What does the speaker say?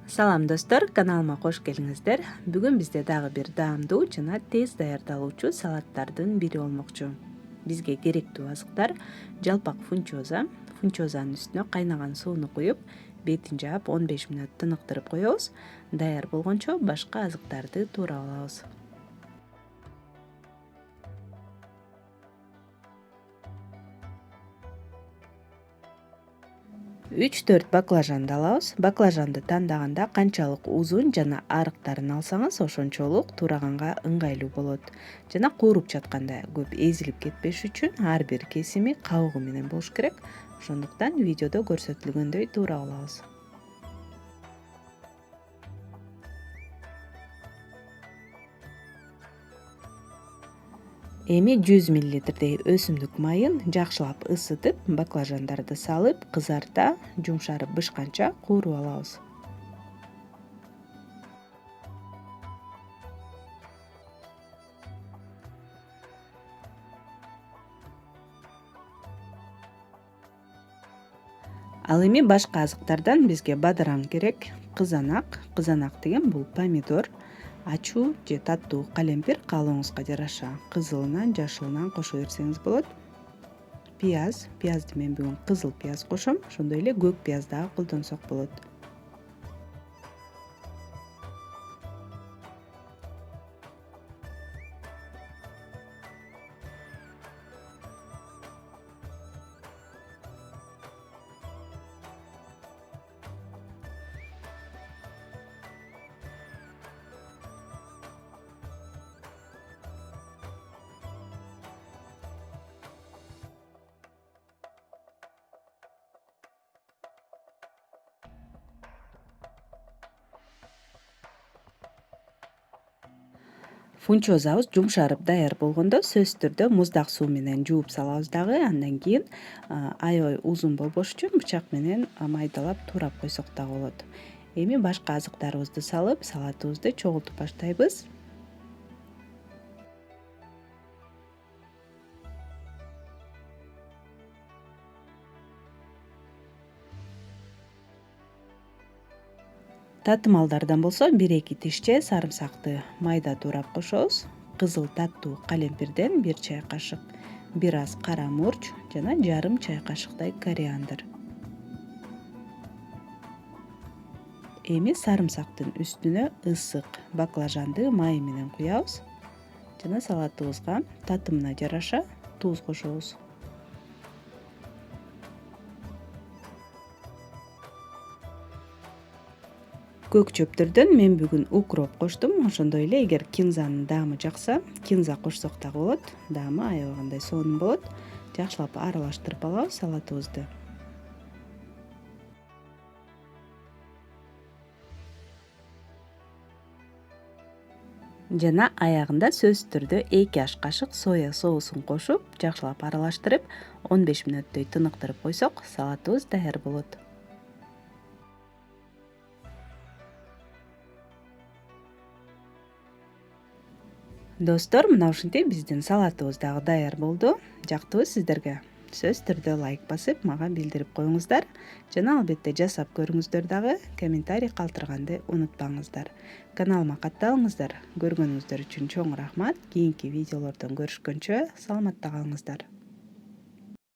Салам достор, каналыма кош келиңиздер. Бүгүн бизде дагы бир даамдуу жана тез даярдалуучу салаттардын бири болмокчу. Бизге керектүү азыктар: жалпак фунчоза. Фунчозанын үстүнө кайнаган сууну куюп, бетин жаап 15 мүнөт тыныктырып коебуз. Даяр болгончо башка азыктарды туурап алабыз. 3-4 баклажанды алабыз. Баклажанды тандаганда канчалык узун жана арыктарын алсаңыз, ошончолук тураганга ыңгайлуу болот. Жана кууруп жатканда көп эзилип кетпеш үчүн ар бир кесими кабыгы менен болуш керек. Ошондуктан видеодо көрсөтүлгөндөй туурап алабыз. Эми 100 мл өсүмдүк майын жакшылап ысытып, баклажандарды салып, кызарта, жумшарып бышканча кууруп алабыз. Ал эми башка азыктардан бизге бадыран керек. Кызанак деген бул помидор, ачуу же таттуу калемпир каалооңузга жараша кызылынан, жашылынан кошо берсеңиз болот. Пиязды мен бүгүн кызыл пияз кошом, ошондой эле көк пияз дагы колдонсок болот. Фунчозабыз жумшарып даяр болгондо сөзсүз түрдө муздак суу менен жууп салабыз дагы. Андан кийин аябай узун болбош үчүн бычак менен майдалап туурап койсок дагы болот. Эми башка азыктарыбызды салып, салатыбызды чогултуп баштайбыз. Татымалдардан болсо 1-2 тишче сарымсакты майда туурап кошобуз. Кызыл таттуу калемпирден 1 чай кашык, бир аз кара мурч жана жарым чай кашыктай кориандр. Эми сарымсактын үстүнө ысык баклажанды май менен куябыз жана салатыбызга татымына жараша туз кошобуз. Көк чөптөрдөн мен бүгүн укроп коштум. Ошондой эле эгер кинзанын даамы жакса, кинза кошсок дагы болот. Даамы аябай кандай сонун болот. Жакшылап аралаштырып алабыз салатыбызды. Жана аягында сөзсүз түрдө 2 аш кашык соя соусун кошуп, жакшылап аралаштырып, 15 мүнөттөй тыныктырып койсок, салатыбыз даяр болот. Достор, мына ушинтип биздин салатыбыз дагы даяр болду. Жактыбы сиздерге? Сөзсүз түрдө лайк басып, мага билдирип коюңуздар. Жана албетте жасап көрүңүздөр дагы, комментарий калтырганды унутпаңыздар. Каналыма катталыңыздар. Көргөнүңүздөр үчүн чоң рахмат. Кийинки видеолордон көрүшкөнчө саламатта калыңыздар.